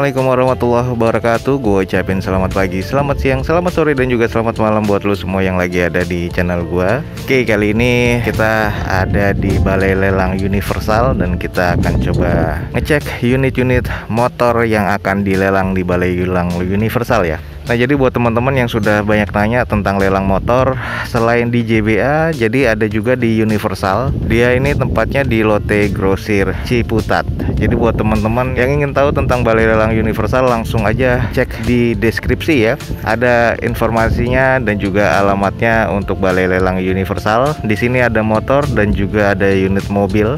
Assalamualaikum warahmatullahi wabarakatuh. Gue ucapin selamat pagi, selamat siang, selamat sore, dan juga selamat malam buat lo semua yang lagi ada di channel gue. Oke, kali ini kita ada di Balai Lelang Universal dan kita akan coba ngecek unit-unit motor yang akan dilelang di Balai Lelang Universal ya. Nah, jadi buat teman-teman yang sudah banyak tanya tentang lelang motor, selain di JBA, jadi ada juga di Universal. Dia ini tempatnya di Lotte Grosir Ciputat. Jadi buat teman-teman yang ingin tahu tentang Balai Lelang Universal, langsung aja cek di deskripsi ya. Ada informasinya dan juga alamatnya untuk Balai Lelang Universal. Di sini ada motor dan juga ada unit mobil.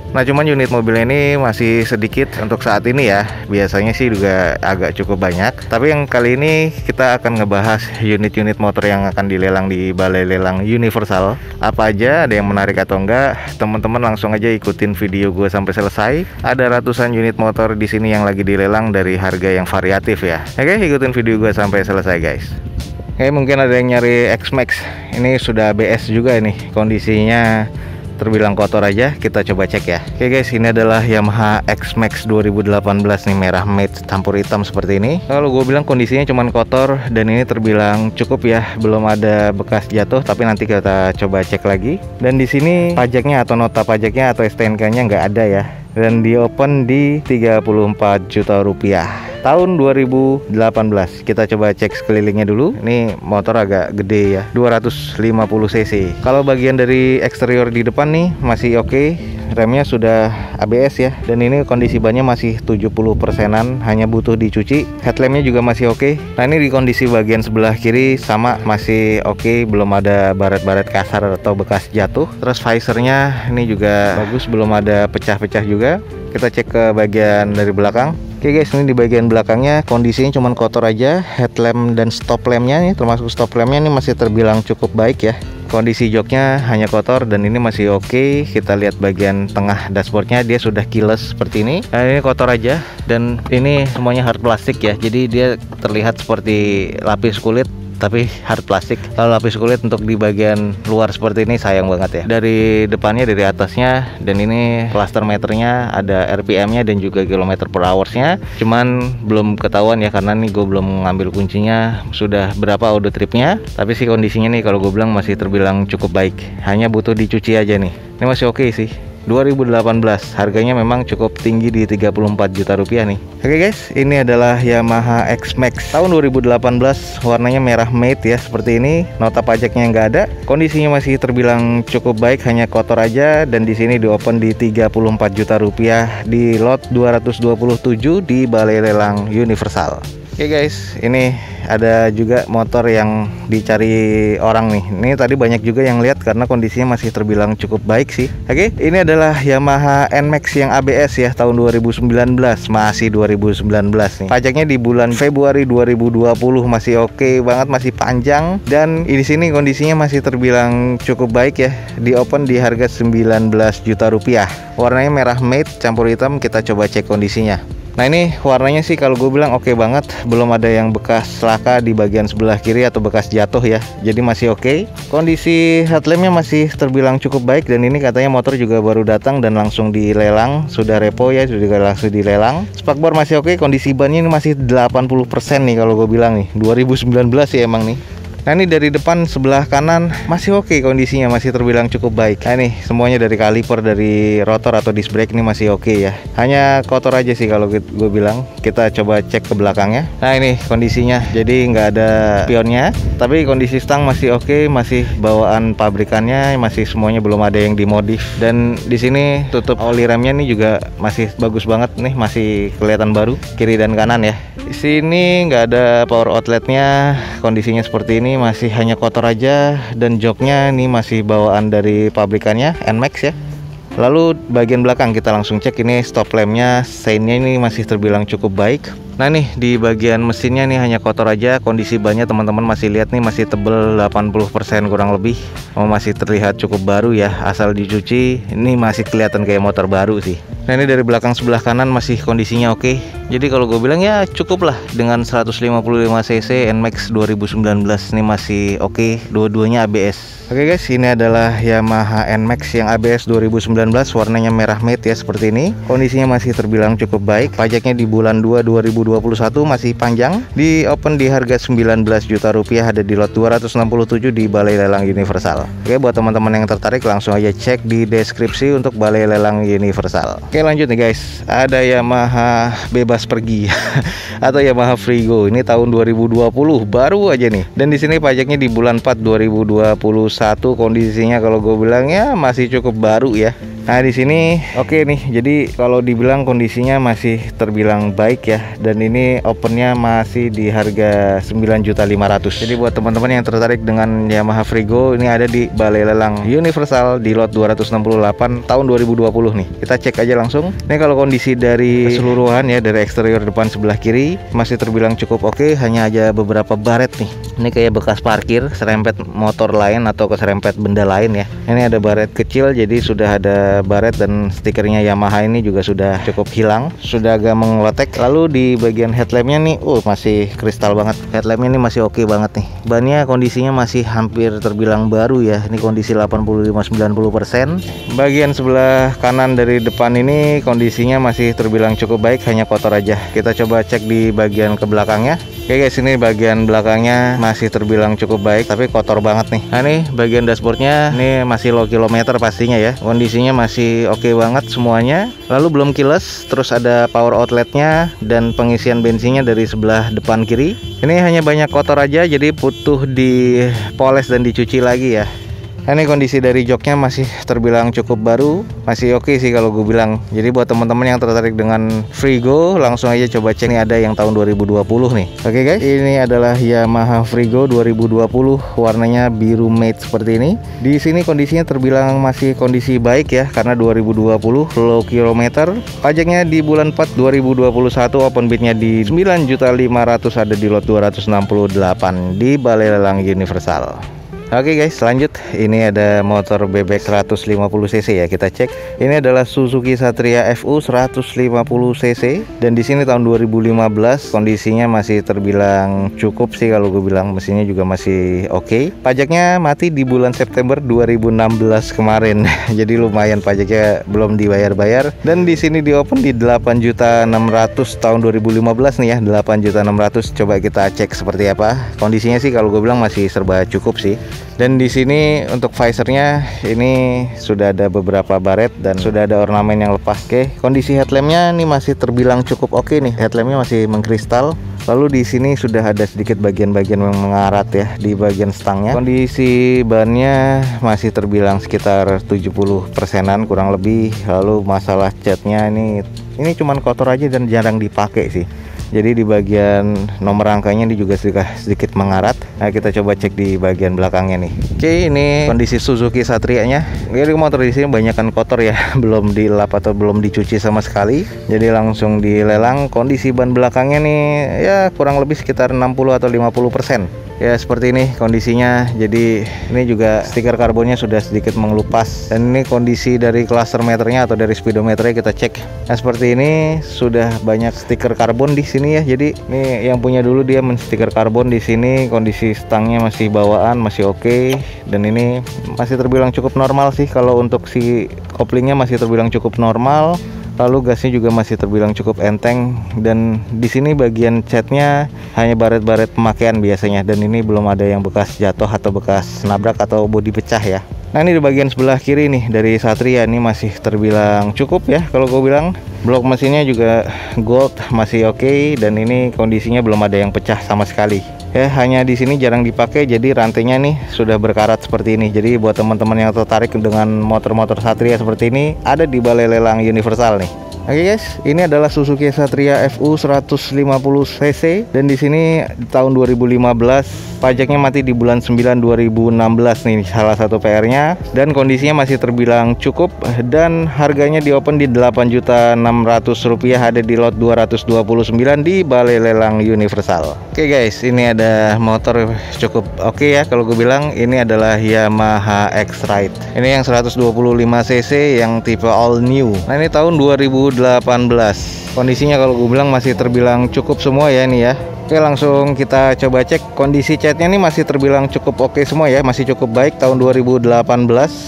Nah, cuman unit mobil ini masih sedikit untuk saat ini ya. Biasanya sih juga agak cukup banyak. Tapi yang kali ini kita akan ngebahas unit-unit motor yang akan dilelang di Balai Lelang Universal. Apa aja, ada yang menarik atau enggak? Teman-teman langsung aja ikutin video gue sampai selesai. Ada ratusan unit motor di sini yang lagi dilelang dari harga yang variatif ya. Oke, ikutin video gue sampai selesai guys. Oke, mungkin ada yang nyari X-Max. Ini sudah ABS juga nih. Kondisinya terbilang kotor aja, kita coba cek ya. Oke guys, ini adalah Yamaha X-Max 2018 nih, merah matte campur hitam seperti ini. Kalau gue bilang kondisinya cuman kotor dan ini terbilang cukup ya, belum ada bekas jatuh, tapi nanti kita coba cek lagi. Dan di sini pajaknya atau nota pajaknya atau STNK-nya nggak ada ya. Dan di open di 34 juta rupiah tahun 2018. Kita coba cek sekelilingnya dulu. Ini motor agak gede ya, 250 cc. Kalau bagian dari eksterior di depan nih masih oke. Remnya sudah ABS ya. Dan ini kondisi bannya masih 70%-an, hanya butuh dicuci. Headlampnya juga masih oke. Nah, ini di kondisi bagian sebelah kiri sama masih oke, belum ada baret-baret kasar atau bekas jatuh. Terus visornya ini juga bagus, belum ada pecah-pecah juga. Kita cek ke bagian dari belakang. Oke guys, ini di bagian belakangnya kondisinya cuman kotor aja. Headlamp dan stop lampnya nih, termasuk stop lampnya ini masih terbilang cukup baik ya. Kondisi joknya hanya kotor dan ini masih oke. Kita lihat bagian tengah dashboardnya, dia sudah keyless seperti ini. Nah, ini kotor aja dan ini semuanya hard plastik ya. Jadi dia terlihat seperti lapis kulit tapi hard plastik. Kalau lapis kulit untuk di bagian luar seperti ini sayang banget ya. Dari depannya, dari atasnya, dan ini cluster meternya, ada RPM nya dan juga kilometer per hours-nya. Cuman belum ketahuan ya karena nih gue belum ngambil kuncinya sudah berapa auto tripnya. Tapi sih kondisinya nih kalau gue bilang masih terbilang cukup baik, hanya butuh dicuci aja nih. Ini masih oke sih. 2018, harganya memang cukup tinggi di 34 juta rupiah nih. Oke guys, ini adalah Yamaha X-Max tahun 2018, warnanya merah matte ya seperti ini. Nota pajaknya nggak ada, kondisinya masih terbilang cukup baik, hanya kotor aja. Dan di sini di open di 34 juta rupiah di lot 227 di Balai Lelang Universal. Oke guys, ini ada juga motor yang dicari orang nih. Ini tadi banyak juga yang lihat karena kondisinya masih terbilang cukup baik sih. Oke, ini adalah Yamaha NMAX yang ABS ya, tahun 2019, masih 2019 nih. Pajaknya di bulan Februari 2020 masih oke banget, masih panjang. Dan di sini kondisinya masih terbilang cukup baik ya. Di open di harga 19 juta rupiah. Warnanya merah matte campur hitam. Kita coba cek kondisinya. Nah, ini warnanya sih kalau gue bilang oke banget, belum ada yang bekas laka di bagian sebelah kiri atau bekas jatuh ya, jadi masih oke. Kondisi headlampnya masih terbilang cukup baik dan ini katanya motor juga baru datang dan langsung dilelang, sudah repo ya, sudah langsung dilelang. Spakbor masih oke, kondisi bannya ini masih 80% nih kalau gue bilang nih, 2019 sih emang nih. Nah, ini dari depan sebelah kanan masih oke, kondisinya masih terbilang cukup baik. Nah, ini semuanya dari kaliper, dari rotor atau disc brake ini masih oke ya. Hanya kotor aja sih kalau gue bilang. Kita coba cek ke belakangnya. Nah, ini kondisinya, jadi nggak ada pionnya, tapi kondisi stang masih oke, masih bawaan pabrikannya, masih semuanya belum ada yang dimodif. Dan di sini tutup oli remnya nih juga masih bagus banget nih, masih kelihatan baru kiri dan kanan ya. Di sini nggak ada power outletnya, kondisinya seperti ini, masih hanya kotor aja. Dan joknya ini masih bawaan dari pabrikannya, NMAX ya. Lalu bagian belakang kita langsung cek, ini stop lampnya, seinnya ini masih terbilang cukup baik. Nah, nih di bagian mesinnya nih hanya kotor aja. Kondisi bannya teman-teman masih lihat nih, masih tebel 80% kurang lebih. Masih terlihat cukup baru ya, asal dicuci ini masih kelihatan kayak motor baru sih. Nah, ini dari belakang sebelah kanan masih kondisinya oke. Jadi kalau gue bilang ya cukup lah dengan 155 cc NMAX 2019 ini masih oke. Dua-duanya ABS. Oke guys, ini adalah Yamaha NMAX yang ABS 2019, warnanya merah matte ya, seperti ini. Kondisinya masih terbilang cukup baik. Pajaknya di bulan 2 2021 masih panjang. Di open di harga 19 juta rupiah, ada di lot 267 di Balai Lelang Universal. Oke, buat teman-teman yang tertarik langsung aja cek di deskripsi untuk Balai Lelang Universal. Oke, lanjut nih guys. Ada Yamaha bebas pergi atau Yamaha Frigo. Ini tahun 2020, baru aja nih. Dan di sini pajaknya di bulan 4 2021. Kondisinya kalau gue bilang ya masih cukup baru ya. Nah di sini oke nih, jadi kalau dibilang kondisinya masih terbilang baik ya, dan ini opennya masih di harga 9.500.000. Jadi buat teman-teman yang tertarik dengan Yamaha Frigo, ini ada di Balai Lelang Universal di lot 268 tahun 2020 nih. Kita cek aja langsung. Ini kalau kondisi dari keseluruhan ya, dari eksterior depan sebelah kiri masih terbilang cukup oke, hanya aja beberapa baret nih. Ini kayak bekas parkir, serempet motor lain atau keserempet benda lain ya. Ini ada baret kecil, jadi sudah ada baret, dan stikernya Yamaha ini juga sudah cukup hilang, sudah agak mengelotek. Lalu di bagian headlampnya nih, masih kristal banget. Headlampnya ini masih oke banget nih. Bannya kondisinya masih hampir terbilang baru ya. Ini kondisi 85-90%. Bagian sebelah kanan dari depan ini kondisinya masih terbilang cukup baik, hanya kotor aja. Kita coba cek di bagian ke belakangnya. Oke guys, ini bagian belakangnya masih terbilang cukup baik, tapi kotor banget nih. Nah ini bagian dashboardnya, ini masih low kilometer pastinya ya. Kondisinya masih oke banget semuanya. Lalu belum keyless, terus ada power outletnya dan pengisian bensinnya dari sebelah depan kiri. Ini hanya banyak kotor aja, jadi butuh dipoles dan dicuci lagi ya. Nah, ini kondisi dari joknya masih terbilang cukup baru, masih oke sih kalau gue bilang. Jadi buat teman-teman yang tertarik dengan Frigo, langsung aja coba cek, nih ada yang tahun 2020 nih. Oke guys, ini adalah Yamaha Frigo 2020, warnanya biru matte seperti ini. Di sini kondisinya terbilang masih kondisi baik ya, karena 2020 low kilometer. Pajaknya di bulan 4 2021, open bidnya di 9.500.000, ada di lot 268 di Balai Lelang Universal. Oke guys, lanjut. Ini ada motor bebek 150 cc ya, kita cek. Ini adalah Suzuki Satria FU 150 cc, dan di sini tahun 2015. Kondisinya masih terbilang cukup sih kalau gue bilang. Mesinnya juga masih oke. Pajaknya mati di bulan September 2016 kemarin. Jadi lumayan, pajaknya belum dibayar-bayar. Dan di sini di open di 8.600.000 tahun 2015 nih ya, 8.600.000. Coba kita cek seperti apa. Kondisinya sih kalau gue bilang masih serba cukup sih. Dan di sini untuk visornya ini sudah ada beberapa baret dan sudah ada ornamen yang lepas. Oke, kondisi headlampnya ini masih terbilang cukup oke nih. Headlampnya masih mengkristal. Lalu di sini sudah ada sedikit bagian-bagian yang mengarat ya di bagian stangnya. Kondisi bannya masih terbilang sekitar 70%-an kurang lebih. Lalu masalah catnya ini cuman kotor aja dan jarang dipakai sih. Jadi di bagian nomor rangkanya ini juga sedikit mengarat. Nah kita coba cek di bagian belakangnya nih. Oke, ini kondisi Suzuki Satria-nya. Jadi motor di sini banyakan kotor ya, belum dilap atau belum dicuci sama sekali. Jadi langsung dilelang. Kondisi ban belakangnya nih ya kurang lebih sekitar 60 atau 50%. Ya seperti ini kondisinya. Jadi ini juga stiker karbonnya sudah sedikit mengelupas. Dan ini kondisi dari cluster meternya atau dari speedometernya kita cek. Nah seperti ini sudah banyak stiker karbon di sini ya. Jadi ini yang punya dulu dia menstiker karbon di sini. Kondisi stangnya masih bawaan, masih oke. Dan ini masih terbilang cukup normal sih. Kalau untuk si koplingnya masih terbilang cukup normal. Lalu gasnya juga masih terbilang cukup enteng, dan di sini bagian catnya hanya baret-baret pemakaian biasanya, dan ini belum ada yang bekas jatuh atau bekas nabrak atau bodi pecah ya. Nah ini di bagian sebelah kiri nih dari Satria ini masih terbilang cukup ya kalau gue bilang. Blok mesinnya juga gold, masih oke, dan ini kondisinya belum ada yang pecah sama sekali. Ya hanya di sini jarang dipakai, jadi rantainya nih sudah berkarat seperti ini. Jadi buat teman-teman yang tertarik dengan motor-motor Satria seperti ini, ada di Balai Lelang Universal nih. Oke guys, ini adalah Suzuki Satria FU 150 cc, dan di sini tahun 2015, pajaknya mati di bulan 9 2016 nih, salah satu PR-nya, dan kondisinya masih terbilang cukup, dan harganya di open di 8.600.000, ada di lot 229 di Balai Lelang Universal. Oke guys, ini ada motor cukup oke ya kalau gue bilang. Ini adalah Yamaha X-Ride. Ini yang 125 cc yang tipe all new. Nah ini tahun 2018 2018. Kondisinya kalau gue bilang masih terbilang cukup semua ya ini ya. Oke, langsung kita coba cek kondisi catnya nih, masih terbilang cukup oke semua ya, masih cukup baik tahun 2018.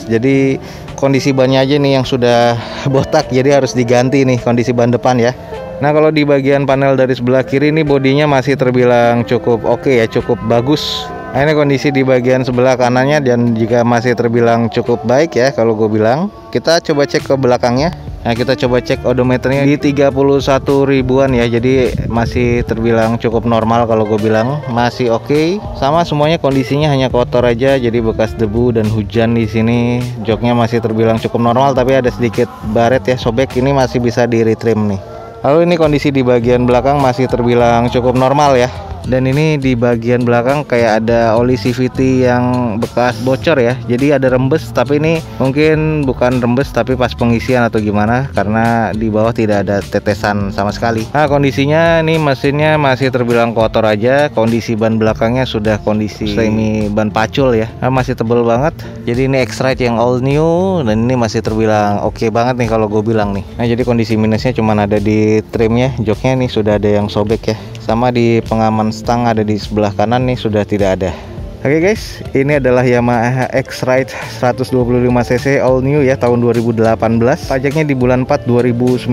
Jadi kondisi bannya aja nih yang sudah botak, jadi harus diganti nih kondisi ban depan ya. Nah, kalau di bagian panel dari sebelah kiri ini bodinya masih terbilang cukup oke ya, cukup bagus. Nah, ini kondisi di bagian sebelah kanannya dan juga masih terbilang cukup baik ya kalau gue bilang. Kita coba cek ke belakangnya. Nah, kita coba cek odometernya di 31 ribuan ya. Jadi masih terbilang cukup normal kalau gue bilang, masih oke. Sama semuanya kondisinya hanya kotor aja, jadi bekas debu dan hujan di sini. Joknya masih terbilang cukup normal, tapi ada sedikit baret ya, sobek. Ini masih bisa di retrim nih. Lalu ini kondisi di bagian belakang masih terbilang cukup normal ya. Dan ini di bagian belakang kayak ada oli CVT yang bekas bocor ya. Jadi ada rembes, tapi ini mungkin bukan rembes tapi pas pengisian atau gimana, karena di bawah tidak ada tetesan sama sekali. Nah, kondisinya ini mesinnya masih terbilang kotor aja. Kondisi ban belakangnya sudah kondisi semi ban pacul ya. Nah, masih tebel banget. Jadi ini X-Rite yang all new dan ini masih terbilang oke banget nih kalau gue bilang nih. Nah, jadi kondisi minusnya cuma ada di trimnya. Joknya nih sudah ada yang sobek ya. Sama di pengaman stang ada di sebelah kanan nih sudah tidak ada. Oke guys, ini adalah Yamaha X-Rite 125cc all new ya tahun 2018. Pajaknya di bulan 4 2019,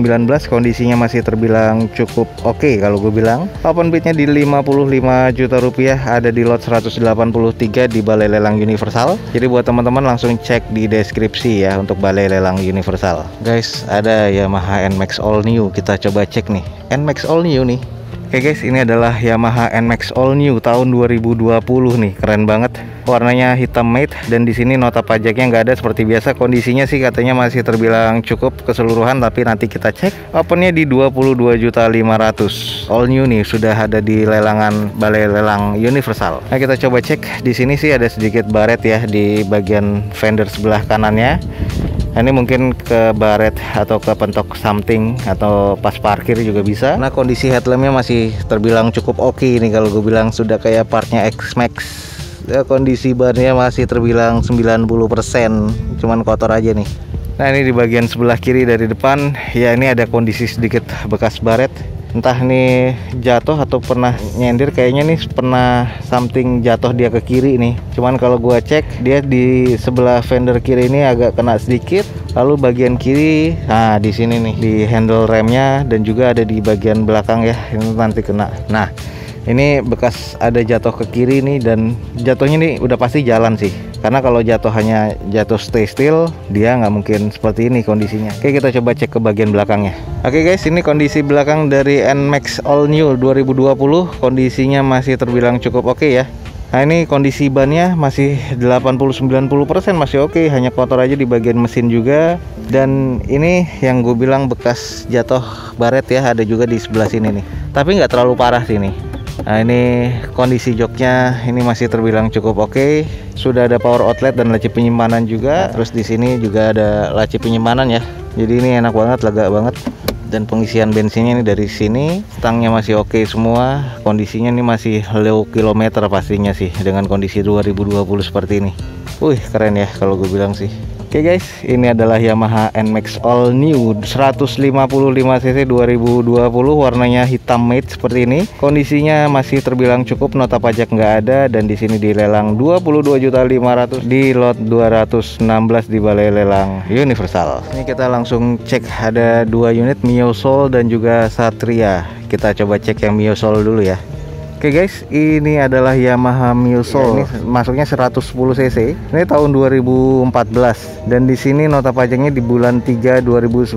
kondisinya masih terbilang cukup oke kalau gue bilang. Open bidnya di 55 juta rupiah, ada di lot 183 di Balai Lelang Universal. Jadi buat teman-teman langsung cek di deskripsi ya untuk Balai Lelang Universal. Guys, ada Yamaha NMAX all new, kita coba cek nih. NMAX all new nih. Oke guys, ini adalah Yamaha NMAX all new tahun 2020 nih, keren banget. Warnanya hitam matte dan di sini nota pajaknya nggak ada seperti biasa. Kondisinya sih katanya masih terbilang cukup keseluruhan, tapi nanti kita cek. Opennya di 22.500. All new nih, sudah ada di lelangan Balai Lelang Universal. Nah, kita coba cek. Di sini sih ada sedikit baret ya di bagian fender sebelah kanannya. Nah, ini mungkin ke baret atau ke pentok something atau pas parkir juga bisa. Nah, kondisi headlampnya masih terbilang cukup oke nih kalau gue bilang, sudah kayak partnya X-Max ya. Kondisi bannya masih terbilang 90%, cuman kotor aja nih. Nah, ini di bagian sebelah kiri dari depan ya, ini ada kondisi sedikit bekas baret. Entah nih jatuh atau pernah nyender, kayaknya nih pernah something jatuh dia ke kiri nih. Cuman kalau gua cek dia di sebelah fender kiri ini agak kena sedikit. Lalu bagian kiri, nah di sini nih di handle remnya dan juga ada di bagian belakang ya, ini nanti kena. Nah, ini bekas ada jatuh ke kiri nih, dan jatuhnya nih udah pasti jalan sih. Karena kalau jatuh hanya jatuh stay still, dia nggak mungkin seperti ini kondisinya. Oke, kita coba cek ke bagian belakangnya. Oke guys, ini kondisi belakang dari NMAX all new 2020. Kondisinya masih terbilang cukup oke ya. Nah, ini kondisi bannya masih 80-90% masih oke, hanya kotor aja di bagian mesin juga. Dan ini yang gue bilang bekas jatuh baret ya, ada juga di sebelah sini nih. Tapi nggak terlalu parah sih nih. Nah, ini kondisi joknya ini masih terbilang cukup oke. Sudah ada power outlet dan laci penyimpanan juga. Terus di sini juga ada laci penyimpanan ya. Jadi ini enak banget, lega banget. Dan pengisian bensinnya ini dari sini. Stangnya masih oke semua. Kondisinya ini masih low kilometer pastinya sih dengan kondisi 2020 seperti ini. Wih, keren ya kalau gue bilang sih. Oke guys, ini adalah Yamaha NMAX all new 155cc 2020, warnanya hitam matte seperti ini. Kondisinya masih terbilang cukup, nota pajak nggak ada, dan di sini dilelang 22.500 di lot 216 di Balai Lelang Universal. Ini kita langsung cek, ada dua unit Mio Soul dan juga Satria. Kita coba cek yang Mio Soul dulu ya. Oke guys, ini adalah Yamaha Mio Soul. Ini masuknya 110cc. Ini tahun 2014 dan di sini nota pajaknya di bulan 3 2019.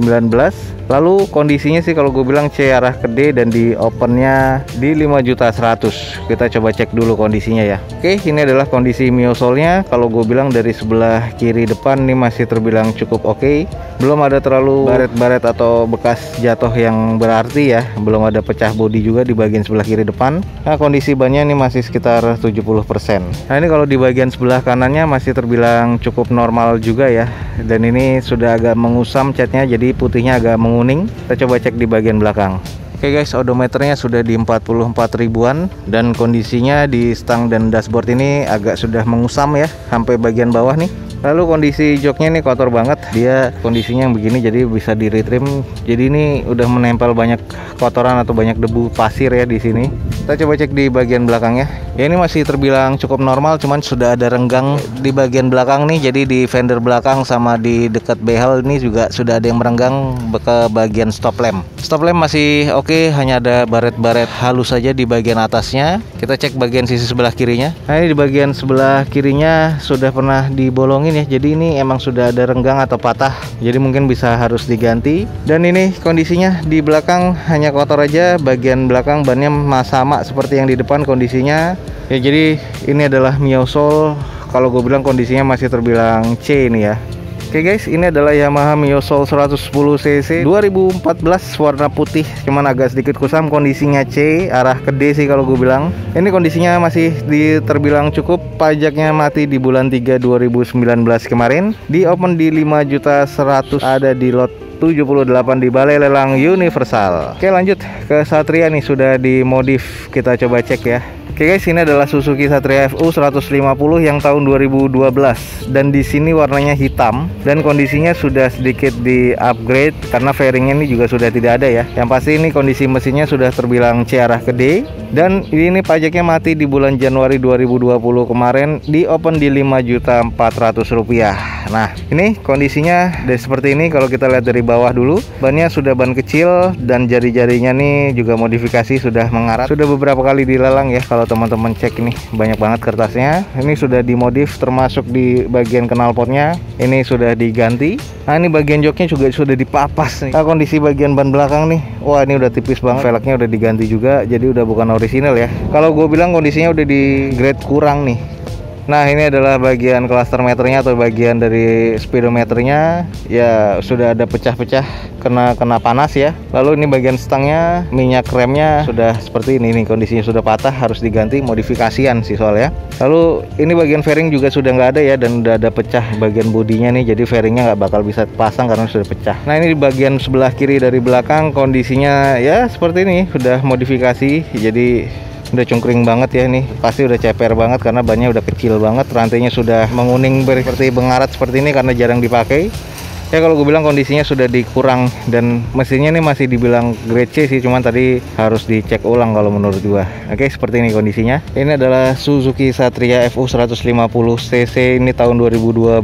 Lalu kondisinya sih kalau gue bilang C arah ke D dan di opennya di 5.100.000. Kita coba cek dulu kondisinya ya. Oke, ini adalah kondisi Mio Soul-nya. Kalau gue bilang dari sebelah kiri depan ini masih terbilang cukup oke. Belum ada terlalu baret-baret atau bekas jatuh yang berarti ya. Belum ada pecah bodi juga di bagian sebelah kiri depan. Nah, kondisi bannya ini masih sekitar 70%. Nah, ini kalau di bagian sebelah kanannya masih terbilang cukup normal juga ya. Dan ini sudah agak mengusam catnya, jadi putihnya agak menguning. Kita coba cek di bagian belakang. Oke guys, odometernya sudah di 44 ribuan dan kondisinya di stang dan dashboard ini agak sudah mengusam ya, sampai bagian bawah nih. Lalu kondisi joknya nih kotor banget, dia kondisinya yang begini, jadi bisa di retrim. Jadi ini udah menempel banyak kotoran atau banyak debu pasir ya di sini. Kita coba cek di bagian belakangnya. Ya ini masih terbilang cukup normal, cuman sudah ada renggang di bagian belakang nih. Jadi di fender belakang sama di dekat behel ini juga sudah ada yang merenggang ke bagian stop lamp. Stop lamp masih oke, hanya ada baret-baret halus saja di bagian atasnya. Kita cek bagian sisi sebelah kirinya. Nah ini di bagian sebelah kirinya sudah pernah dibolongin ya, jadi ini emang sudah ada renggang atau patah, jadi mungkin bisa harus diganti. Dan ini kondisinya di belakang hanya kotor aja, bagian belakang bannya sama seperti yang di depan kondisinya ya. Jadi ini adalah Mio Soul, kalau gue bilang kondisinya masih terbilang C ini ya. Oke guys, ini adalah Yamaha Mio Soul 110cc 2014 warna putih, cuman agak sedikit kusam, kondisinya C, arah ke D sih kalau gue bilang. Ini kondisinya masih terbilang cukup, pajaknya mati di bulan 3 2019 kemarin, di open di 5.100.000, ada di lot 78 di Balai Lelang Universal. Oke lanjut ke Satria nih, sudah dimodif, kita coba cek ya. Oke guys, ini adalah Suzuki Satria FU 150 yang tahun 2012 dan di sini warnanya hitam dan kondisinya sudah sedikit di upgrade karena fairingnya ini juga sudah tidak ada ya. Yang pasti ini kondisi mesinnya sudah terbilang C arah ke D dan ini pajaknya mati di bulan Januari 2020 kemarin, di open di 5.400.000 rupiah. Nah ini kondisinya seperti ini. Kalau kita lihat dari bawah dulu, bannya sudah ban kecil dan jari-jarinya nih juga modifikasi sudah mengarat, sudah beberapa kali dilelang ya. Kalau teman-teman cek nih banyak banget kertasnya, ini sudah dimodif termasuk di bagian knalpotnya ini sudah diganti. Nah ini bagian joknya juga sudah dipapas nih. Nah kondisi bagian ban belakang nih, wah ini udah tipis banget, velgnya udah diganti juga, jadi udah bukan orisinal ya. Kalau gue bilang kondisinya udah di grade kurang nih. Nah ini adalah bagian cluster meternya atau bagian dari speedometernya ya, sudah ada pecah-pecah kena panas ya. Lalu ini bagian stangnya, minyak remnya sudah seperti ini nih, kondisinya sudah patah, harus diganti, modifikasian sih soalnya. Lalu ini bagian fairing juga sudah nggak ada ya, dan udah ada pecah bagian bodinya nih, jadi fairingnya nggak bakal bisa pasang karena sudah pecah. Nah ini di bagian sebelah kiri dari belakang kondisinya ya seperti ini, sudah modifikasi, jadi udah cungkring banget ya, nih pasti udah ceper banget karena bannya udah kecil banget, rantainya sudah menguning seperti bengarat seperti ini karena jarang dipakai ya. Kalau gue bilang kondisinya sudah dikurang dan mesinnya nih masih dibilang grade C sih, cuman tadi harus dicek ulang kalau menurut gua. Oke, seperti ini kondisinya. Ini adalah Suzuki Satria FU 150cc ini tahun 2012,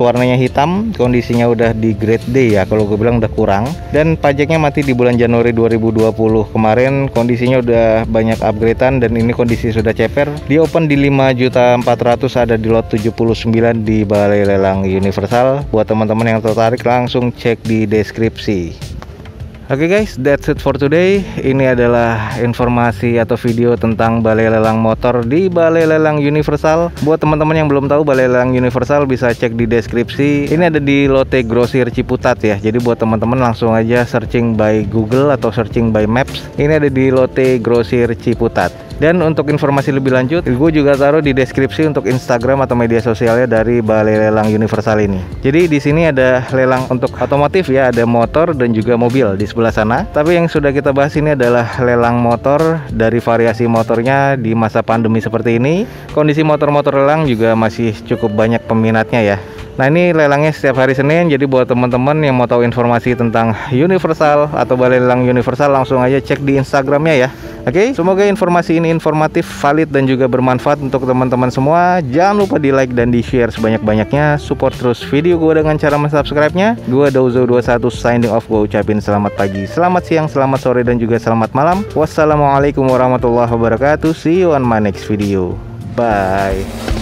warnanya hitam, kondisinya udah di grade D ya, kalau gue bilang udah kurang. Dan pajaknya mati di bulan Januari 2020 kemarin, kondisinya udah banyak upgradean dan ini kondisi sudah ceper. Di open di 5.400.000, ada di lot 79 di Balai Lelang Universal. Buat teman-teman yang tertarik langsung cek di deskripsi. Oke guys, that's it for today. Ini adalah informasi atau video tentang Balai Lelang Motor di Balai Lelang Universal. Buat teman-teman yang belum tahu Balai Lelang Universal, bisa cek di deskripsi. Ini ada di Lotte Grosir Ciputat ya. Jadi buat teman-teman langsung aja searching by Google atau searching by Maps. Ini ada di Lotte Grosir Ciputat. Dan untuk informasi lebih lanjut, gue juga taruh di deskripsi untuk Instagram atau media sosialnya dari Balai Lelang Universal ini. Jadi di sini ada lelang untuk otomotif ya, ada motor dan juga mobil di sebelah sana. Tapi yang sudah kita bahas ini adalah lelang motor, dari variasi motornya di masa pandemi seperti ini. Kondisi motor-motor lelang juga masih cukup banyak peminatnya ya. Nah ini lelangnya setiap hari Senin, jadi buat teman-teman yang mau tahu informasi tentang Universal atau Balai Lelang Universal, langsung aja cek di Instagramnya ya. Oke, semoga informasi ini informatif, valid, dan juga bermanfaat untuk teman-teman semua. Jangan lupa di like dan di share sebanyak-banyaknya. Support terus video gue dengan cara subscribe-nya. Gue Dauzo21 signing off, gue ucapin selamat pagi, selamat siang, selamat sore, dan juga selamat malam. Wassalamualaikum warahmatullahi wabarakatuh. See you on my next video. Bye.